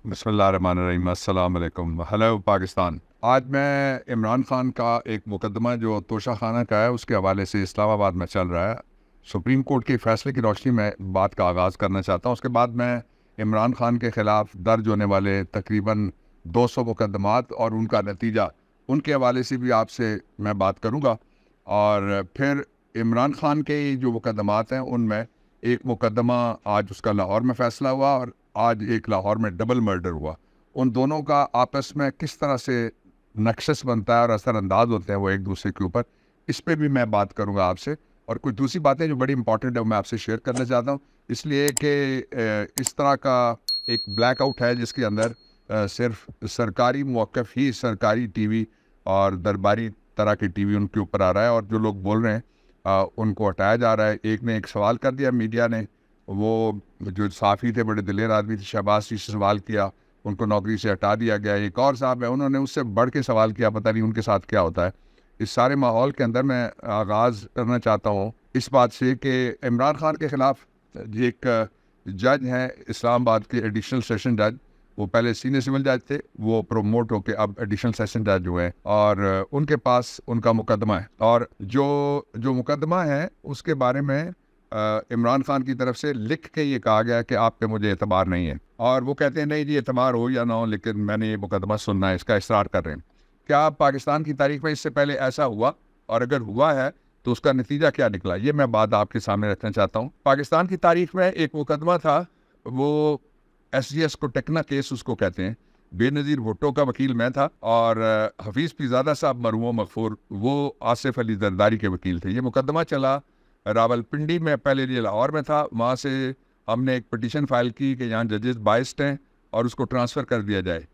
बिस्मिल्लाहिर्रहमानिर्रहीम, अस्सलाम वालेकुम। हेलो पाकिस्तान। आज मैं इमरान खान का एक मुकदमा जो तोशा खाना का है उसके हवाले से इस्लामाबाद में चल रहा है, सुप्रीम कोर्ट के फैसले की रोशनी में बात का आगाज़ करना चाहता हूँ। उसके बाद मैं इमरान खान के ख़िलाफ़ दर्ज होने वाले तकरीबन 200 मुकदमात और उनका नतीजा, उनके हवाले से भी आपसे मैं बात करूँगा। और फिर इमरान खान के जो मुकदमात हैं उनमें एक मुकदमा आज उसका लाहौर में फ़ैसला हुआ और आज एक लाहौर में डबल मर्डर हुआ। उन दोनों का आपस में किस तरह से नक्शस बनता है और असरअंदाज होते हैं वो एक दूसरे के ऊपर, इस पे भी मैं बात करूंगा आपसे। और कुछ दूसरी बातें जो बड़ी इंपॉर्टेंट है वो मैं आपसे शेयर करना चाहता हूँ, इसलिए कि इस तरह का एक ब्लैकआउट है जिसके अंदर सिर्फ सरकारी मौक़िफ़ ही सरकारी टीवी और दरबारी तरह के टीवी उनके ऊपर आ रहा है और जो लोग बोल रहे हैं उनको हटाया जा रहा है। एक ने एक सवाल कर दिया मीडिया ने, वो जो सहाफ़ी थे, बड़े दिलेर आदमी थे, शहबाज शरीफ से सवाल किया, उनको नौकरी से हटा दिया गया। एक और साहब है, उन्होंने उससे बढ़ के सवाल किया, पता नहीं उनके साथ क्या होता है। इस सारे माहौल के अंदर मैं आगाज़ करना चाहता हूँ इस बात से कि इमरान खान के ख़िलाफ़ एक जज हैं इस्लामाबाद के एडिशनल सेशन जज, वो पहले सीनियर सिविल जज थे, वो प्रोमोट होके अब एडिशनल सेशन जज हुए हैं और उनके पास उनका मुकदमा है। और जो जो मुकदमा है उसके बारे में इमरान खान की तरफ से लिख के ये कहा गया कि आप पे मुझे एतबार नहीं है, और वो कहते हैं नहीं जी एतबार हो या ना हो लेकिन मैंने ये मुकदमा सुनना है, इसका इसरार कर रहे हैं। क्या पाकिस्तान की तारीख में इससे पहले ऐसा हुआ, और अगर हुआ है तो उसका नतीजा क्या निकला, ये मैं बात आपके सामने रखना चाहता हूँ। पाकिस्तान की तारीख में एक मुकदमा था, वो SGS को टेक्ना केस उसको कहते हैं। बेनज़ीर भुट्टो का वकील मैं था और हफीज़ पीरज़ादा साहब मरहूम मगफूर वो आसिफ अली जरदारी के वकील थे। ये मुकदमा चला रावलपिंडी में, पहले ये लाहौर में था। वहाँ से हमने एक पिटीशन फाइल की कि यहाँ जजेस बाइस्ड हैं और उसको ट्रांसफ़र कर दिया जाए।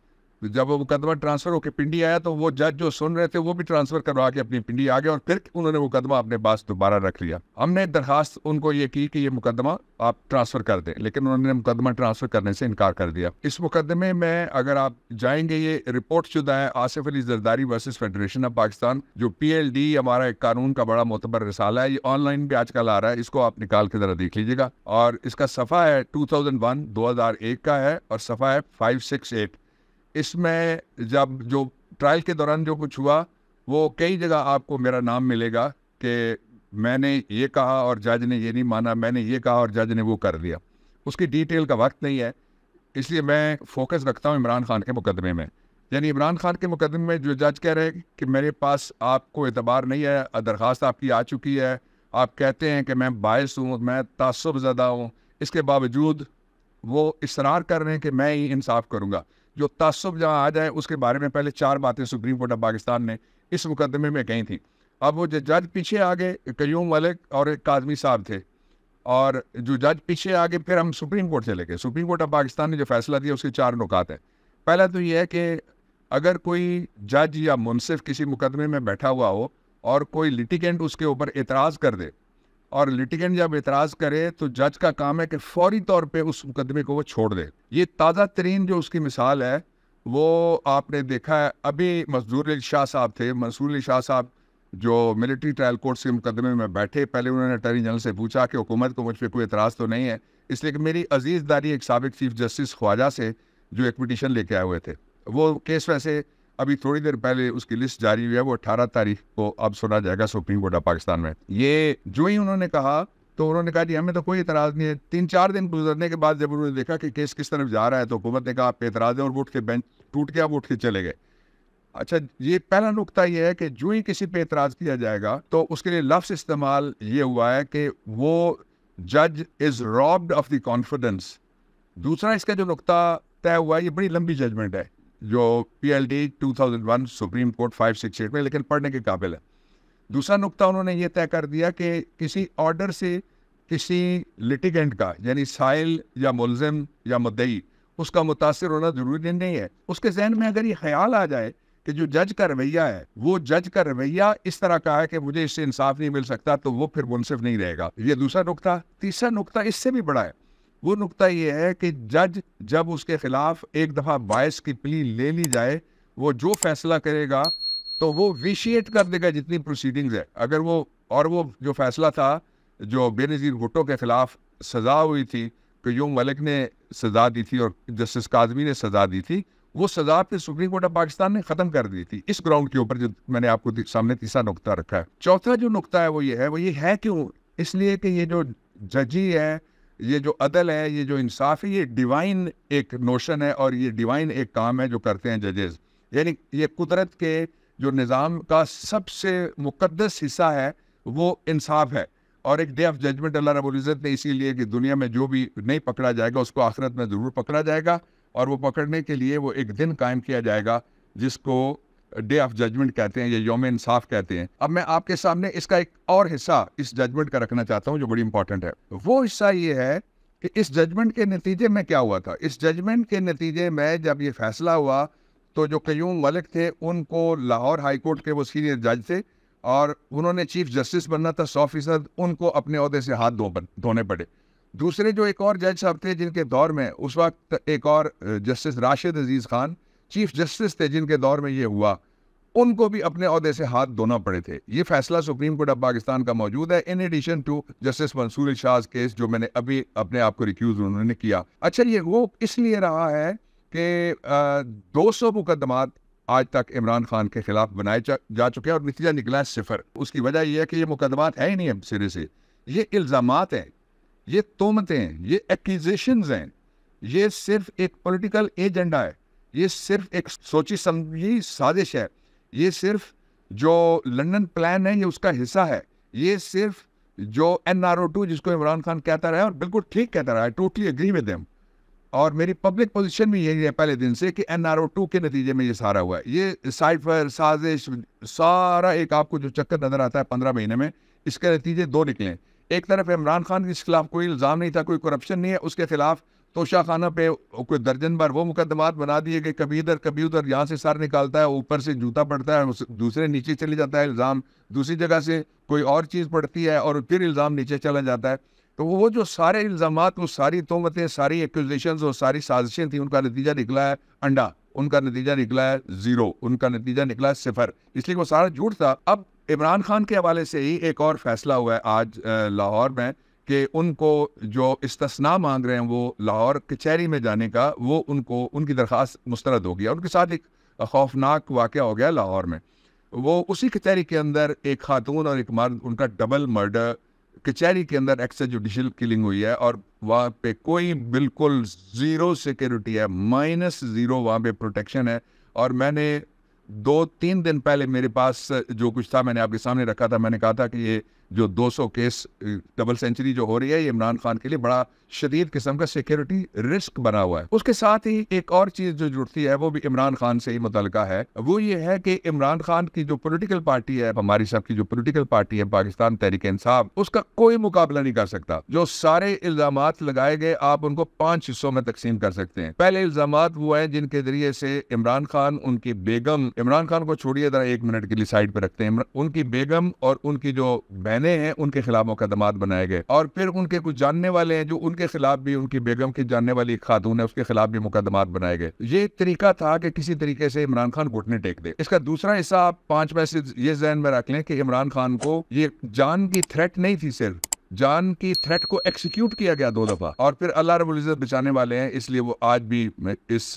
तो जब वो मुकदमा ट्रांसफ़र होकर पिंडी आया तो वो जज जो सुन रहे थे वो भी ट्रांसफ़र करवा के अपनी पिंडी आ गए और फिर उन्होंने मुकदमा अपने पास दोबारा रख लिया। हमने दरखास्त उनको ये की कि ये मुकदमा आप ट्रांसफ़र कर दें, लेकिन उन्होंने मुकदमा ट्रांसफ़र करने से इनकार कर दिया। इस मुकदमे में अगर आप जाएंगे, ये रिपोर्ट शुदा है Asif Ali Zardari versus federation of Pakistan, जो PLD हमारा एक कानून का बड़ा मोतबर रिसाला है। ये ऑनलाइन भी आजकल आ रहा है, इसको आप निकाल के ज़रा देख लीजिएगा। और इसका सफ़ा है 2001 का है और सफ़ा है 568। इसमें जब जो ट्रायल के दौरान जो कुछ हुआ वो कई जगह आपको मेरा नाम मिलेगा कि मैंने ये कहा और जज ने ये नहीं माना, मैंने ये कहा और जज ने वो कर दिया। उसकी डिटेल का वक्त नहीं है, इसलिए मैं फोकस रखता हूँ इमरान खान के मुकदमे में। यानी इमरान खान के मुकदमे में जो जज कह रहे हैं कि मेरे पास आपको एतबार नहीं है, दरख्वास्त आपकी आ चुकी है, आप कहते हैं कि मैं बायस हूँ, मैं तासुब ज़दा हूँ, इसके बावजूद वो इसरार कर रहे हैं कि मैं ही इंसाफ करूँगा। जो तासुब जहाँ आ जाए उसके बारे में पहले 4 बातें सुप्रीम कोर्ट ऑफ पाकिस्तान ने इस मुकदमे में कही थी। अब वो जो जज पीछे आ गए, कयूम मलिक और एक काज़मी साहब थे, और जो जज पीछे आ गए फिर हम सुप्रीम कोर्ट चले गए। सुप्रीम कोर्ट ऑफ पाकिस्तान ने जो फैसला दिया उसके 4 नुकात हैं। पहला तो ये है कि अगर कोई जज या मुनसिफ किसी मुकदमे में बैठा हुआ हो और कोई लिटिगेंट उसके ऊपर एतराज़ कर दे, और लिटिगेंट जब एतराज़ करे तो जज का काम है कि फौरी तौर पे उस मुकदमे को वो छोड़ दे। ये ताज़ा तरीन जो उसकी मिसाल है वो आपने देखा है, अभी मंसूर अली शाह साहब थे। मंसूर अली शाह साहब जो मिलिट्री ट्रायल कोर्ट के मुकदमे में बैठे, पहले उन्होंने अटॉर्नी जनरल से पूछा कि हुकूमत को मुझ पर कोई एतराज़ तो नहीं है, इसलिए कि मेरी अजीज़ दारी एक साबिक चीफ जस्टिस ख्वाजा से जो एक पिटीशन लेके आए हुए थे। वो केस वैसे अभी थोड़ी देर पहले उसकी लिस्ट जारी हुई है, वो 18 तारीख को अब सुना जाएगा सुप्रीम कोर्ट ऑफ पाकिस्तान में। ये जो ही उन्होंने कहा तो उन्होंने कहा जी हमें तो कोई एतराज़ नहीं है। 3-4 दिन गुजरने के बाद जब उन्होंने देखा कि केस किस तरफ जा रहा है तो हुकूमत ने कहा आप पे एतराज़ है, और वो उठ के बेंच टूट गया, वो उठ के चले गए। अच्छा, ये पहला नुकता ये है कि जो ही किसी पे एतराज़ किया जाएगा तो उसके लिए लफ्ज़ इस्तेमाल ये हुआ है कि वो जज is robbed of the confidence. दूसरा इसका जो नुकता तय हुआ है, ये बड़ी लंबी जजमेंट है जो PLD 2001 सुप्रीम कोर्ट 568 में, लेकिन पढ़ने के काबिल है। दूसरा नुकता उन्होंने ये तय कर दिया कि किसी ऑर्डर से किसी लिटिगेंट का, यानी साइल या मुलजिम या मुद्दई, उसका मुतासिर होना जरूरी नहीं है। उसके जहन में अगर ये ख्याल आ जाए कि जो जज का रवैया है वो जज का रवैया इस तरह का है कि मुझे इससे इंसाफ नहीं मिल सकता, तो वो फिर मुनसिफ नहीं रहेगा। ये दूसरा नुकता। तीसरा नुकता इससे भी बड़ा है। वो नुकता ये है कि जज जब उसके खिलाफ एक दफ़ा बायस की प्ली ले ली जाए, वो जो फैसला करेगा तो वो विशिएट कर देगा जितनी प्रोसीडिंग्स है। अगर वो, और वो जो फैसला था जो बेनज़ीर भुट्टो के खिलाफ सज़ा हुई थी क़य्यूम मलिक ने सज़ा दी थी और जस्टिस काज़मी ने सज़ा दी थी, वो सज़ा फिर सुप्रीम कोर्ट ऑफ पाकिस्तान ने ख़त्म कर दी थी इस ग्राउंड के ऊपर, जो मैंने आपको सामने तीसरा नुक्ता रखा है। चौथा जो नुक्ता है वो ये है क्यों? इसलिए कि ये जो जजी है, ये जो अदल है, ये जो इंसाफ है, ये डिवाइन एक नोशन है और ये डिवाइन एक काम है जो करते हैं जजेस। यानी ये कुदरत के जो निज़ाम का सबसे मुक़द्दस हिस्सा है वो इंसाफ है। और एक डे ऑफ जजमेंट अल्लाह रब्बुल इज़्ज़त ने इसीलिए कि दुनिया में जो भी नहीं पकड़ा जाएगा उसको आखिरत में ज़रूर पकड़ा जाएगा, और वो पकड़ने के लिए वो एक दिन कायम किया जाएगा जिसको डे ऑफ जजमेंट कहते हैं या यौम इंसाफ कहते हैं। अब मैं आपके सामने इसका एक और हिस्सा इस जजमेंट का रखना चाहता हूँ जो बड़ी इंपॉर्टेंट है। वो हिस्सा ये है कि इस जजमेंट के नतीजे में क्या हुआ था। इस जजमेंट के नतीजे में जब ये फैसला हुआ तो जो क़य्यूम मलिक थे उनको लाहौर हाई कोर्ट के वो सीनियर जज थे और उन्होंने चीफ जस्टिस बनना था 100%, उनको अपने ओहदे से हाथ धोने पड़े। दूसरे जो एक और जज साहब थे जिनके दौर में उस वक्त एक और जस्टिस राशिद अजीज़ खान चीफ जस्टिस थे जिनके दौर में ये हुआ, उनको भी अपने ओहदे से हाथ धोना पड़े थे। ये फैसला सुप्रीम कोर्ट ऑफ पाकिस्तान का मौजूद है, in addition to justice Mansoor Shah case जो मैंने अभी अपने आप को रिक्यूज उन्होंने किया। अच्छा, ये वो इसलिए रहा है कि 200 मुकदमात आज तक इमरान खान के खिलाफ बनाए जा चुके हैं और नतीजा निकला है 0। उसकी वजह यह है कि ये मुकदमात है ही नहीं अब सिरे से, ये इल्ज़ामात हैं, ये तोहमतें हैं, ये एक्यूजेशंस हैं, ये सिर्फ एक पॉलिटिकल एजेंडा है, ये सिर्फ एक सोची समझी साजिश है, ये सिर्फ जो लंदन प्लान है ये उसका हिस्सा है, ये सिर्फ जो NRO2 जिसको इमरान खान कहता रहा है और बिल्कुल ठीक कहता रहा है, टोटली एग्री विद हिम, और मेरी पब्लिक पोजीशन भी यही है पहले दिन से कि NRO2 के नतीजे में ये सारा हुआ है। ये साइफर साजिश सारा एक आपको जो चक्कर नजर आता है 15 महीने में, इसके नतीजे 2 निकले। एक तरफ इमरान खान के खिलाफ कोई इल्ज़ाम नहीं था, कोई करप्शन नहीं है, उसके खिलाफ तोशाखाना पे कोई दर्जन बार वो मुकदमात बना दिए गए, कभी इधर कभी उधर, यहाँ से सर निकालता है, ऊपर से जूता पड़ता है, दूसरे नीचे चली जाता है इल्ज़ाम, दूसरी जगह से कोई और चीज़ पड़ती है और फिर इल्ज़ाम नीचे चला जाता है। तो वो जो सारे इल्ज़ामात, वो सारी तोहमतें, सारी एक्यूजेशंस और सारी साजिशें थी, उनका नतीजा निकला है अंडा, उनका नतीजा निकला है 0, उनका नतीजा निकला है 0, इसलिए वो सारा झूठ था। अब इमरान खान के हवाले से ही एक और फैसला हुआ है आज लाहौर में कि उनको जो इस्तिस्ना मांग रहे हैं वो लाहौर कचहरी में जाने का, वो उनको उनकी दरख्वास्त मुस्तरद हो गया। उनके साथ एक खौफनाक वाक़या हो गया लाहौर में। वो उसी कचहरी के अंदर एक खातून और एक मर्द, उनका डबल मर्डर कचहरी के अंदर एक्स्ट्रा जुडिशल किलिंग हुई है और वहाँ पे कोई बिल्कुल 0 सिक्योरिटी है, -0 वहाँ पे प्रोटेक्शन है। और मैंने 2-3 दिन पहले मेरे पास जो कुछ था मैंने आपके सामने रखा था, मैंने कहा था कि ये जो 200 केस डबल सेंचुरी जो हो रही है ये इमरान खान के लिए बड़ा शदीद किस्म का सिक्योरिटी रिस्क बना हुआ है। उसके साथ ही एक और चीज़ जो जुड़ती है वो भी इमरान खान से ही मुतल्लिका है, वो ये है कि इमरान खान की जो पॉलिटिकल पार्टी है, हमारी सब की जो पॉलिटिकल पार्टी है पाकिस्तान तहरीक इंसाफ, उसका कोई मुकाबला नहीं कर सकता। जो सारे इल्ज़ामात लगाए गए आप उनको 5 हिस्सों में तकसीम कर सकते हैं। पहले इल्ज़ामात वो है जिनके जरिए से इमरान खान, उनकी बेगम, इमरान खान को छोड़िए जरा 1 मिनट के लिए साइड पर रखते हैं, उनकी बेगम और उनकी जो बहनें हैं उनके खिलाफ मुकदमात बनाए गए, और फिर उनके कुछ जानने वाले हैं जो उनके खिलाफ भी, उनकी बेगम की जानने वाली खातून है उसके खिलाफ भी मुकदमात बनाए गए। ये तरीका था कि किसी तरीके से इमरान खान घुटने टेक दे। इसका दूसरा हिस्सा आप 5 में से ये ज़हन में रख लें कि इमरान खान को ये जान की थ्रेट नहीं थी, सिर्फ जान की थ्रेट को एक्सिक्यूट किया गया 2 दफा, और फिर अल्लाह रब्बुल इज़्ज़त बचाने वाले हैं, इसलिए वो आज भी इस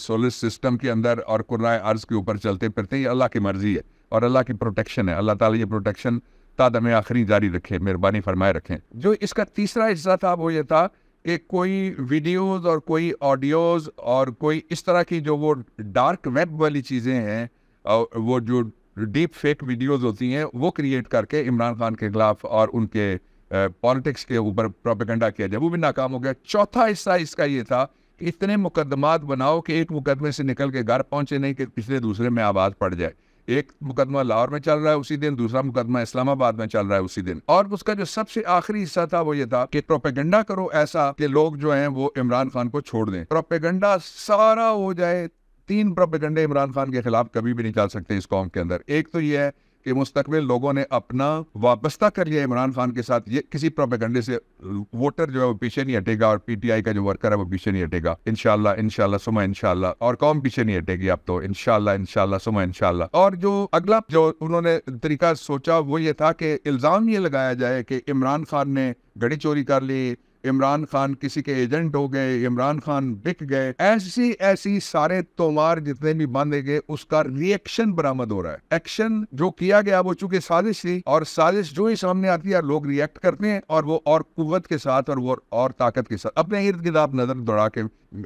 सोलर सिस्टम के अंदर और कुर्राए अर्ज के ऊपर चलते फिरते हैं। ये अल्लाह की मर्जी है और अल्लाह की प्रोटेक्शन है। अल्लाह ताला ये प्रोटेक्शन तादमे आखिरी जारी रखे, मेहरबानी फरमाए रखें। जो इसका तीसरा हिस्सा था वो ये था कि कोई वीडियोस और कोई ऑडियोज और कोई इस तरह की जो वो डार्क वेब वाली चीज़ें हैं, और वो जो डीप फेक वीडियोस होती हैं वो क्रिएट करके इमरान खान के खिलाफ और उनके पॉलिटिक्स के ऊपर प्रोपेगेंडा किया जाए, वो भी नाकाम हो गया। चौथा हिस्सा इसका ये था कि इतने मुकदमात बनाओ कि एक मुकदमे से निकल के घर पहुंचे नहीं कि पिछले दूसरे में आवाज़ पड़ जाए। एक मुकदमा लाहौर में चल रहा है उसी दिन, दूसरा मुकदमा इस्लामाबाद में चल रहा है उसी दिन। और उसका जो सबसे आखिरी हिस्सा था वो ये था कि प्रोपेगेंडा करो ऐसा कि लोग जो हैं वो इमरान खान को छोड़ दें। प्रोपेगेंडा सारा हो जाए। 3 प्रोपेगेंडे इमरान खान के खिलाफ कभी भी नहीं चल सकते इस कौम के अंदर। एक तो ये है कि मुस्तकबिल लोगों ने अपना वाबस्ता कर लिया इमरान खान के साथ, ये किसी प्रोपेगेंडे से वोटर जो है वो पीछे नहीं हटेगा और PTI का जो वर्कर है वो पीछे नहीं हटेगा, इंशाल्लाह इंशाल्लाह सुमा इंशाल्लाह, और कौम पीछे नहीं हटेगी अब तो इंशाल्लाह इंशाल्लाह सुमा इंशाल्लाह। और जो अगला जो उन्होंने तरीका सोचा वो ये था कि इल्ज़ाम ये लगाया जाए कि इमरान खान ने घड़ी चोरी कर ली, इमरान खान किसी के एजेंट हो गए, इमरान खान बिक गए, ऐसी ऐसी सारे तोमार जितने भी बांधे गए, उसका रिएक्शन बरामद हो रहा है। एक्शन जो किया गया वो चूंकि साजिश थी, और साजिश जो ही सामने आती है लोग रिएक्ट करते हैं, और वो और कुव्वत के साथ और वो और ताकत के साथ। अपने इर्द गिर्द आप नजर दौड़ा के,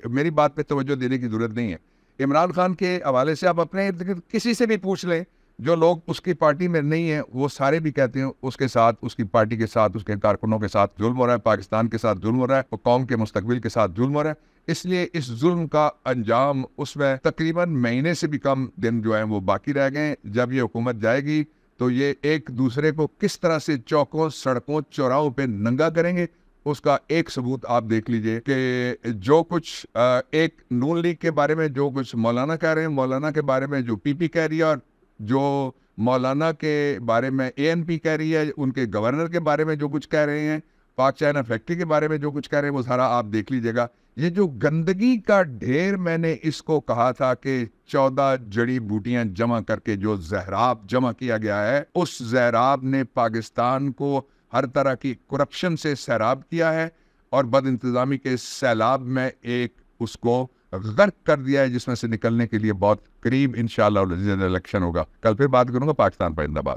मेरी बात पे तवज्जो देने की जरूरत नहीं है, इमरान खान के हवाले से आप अपने इर्द गिर्द किसी से भी पूछ लें, जो लोग उसकी पार्टी में नहीं है, वो सारे भी कहते हैं उसके साथ, उसकी पार्टी के साथ, उसके कारकुनों के साथ जुल्म हो रहा है, पाकिस्तान के साथ जुल्म हो रहा है, और कौम के मुस्तकबिल के साथ जुल्म हो रहा है। इसलिए इस जुल्म का अंजाम, उसमें तकरीबन महीने से भी कम दिन जो है वो बाकी रह गए। जब ये हुकूमत जाएगी तो ये एक दूसरे को किस तरह से चौकों, सड़कों, चौराहों पे नंगा करेंगे, उसका एक सबूत आप देख लीजिए कि जो कुछ एक नून लीग के बारे में जो कुछ मौलाना कह रहे हैं, मौलाना के बारे में जो पीपी कह रही है, और जो मौलाना के बारे में एएनपी कह रही है, उनके गवर्नर के बारे में जो कुछ कह रहे हैं, पाक चाइना फैक्ट्री के बारे में जो कुछ कह रहे हैं, वो सारा आप देख लीजिएगा। ये जो गंदगी का ढेर, मैंने इसको कहा था कि 14 जड़ी बूटियां जमा करके जो जहराब जमा किया गया है, उस जहराब ने पाकिस्तान को हर तरह की करप्शन से सैराब किया है, और बद इंतजामी के सैलाब में एक उसको गर्क कर दिया है, जिसमें से निकलने के लिए बहुत करीब इंशाअल्लाह इलेक्शन होगा। कल फिर बात करूंगा। पाकिस्तान जिंदाबाद।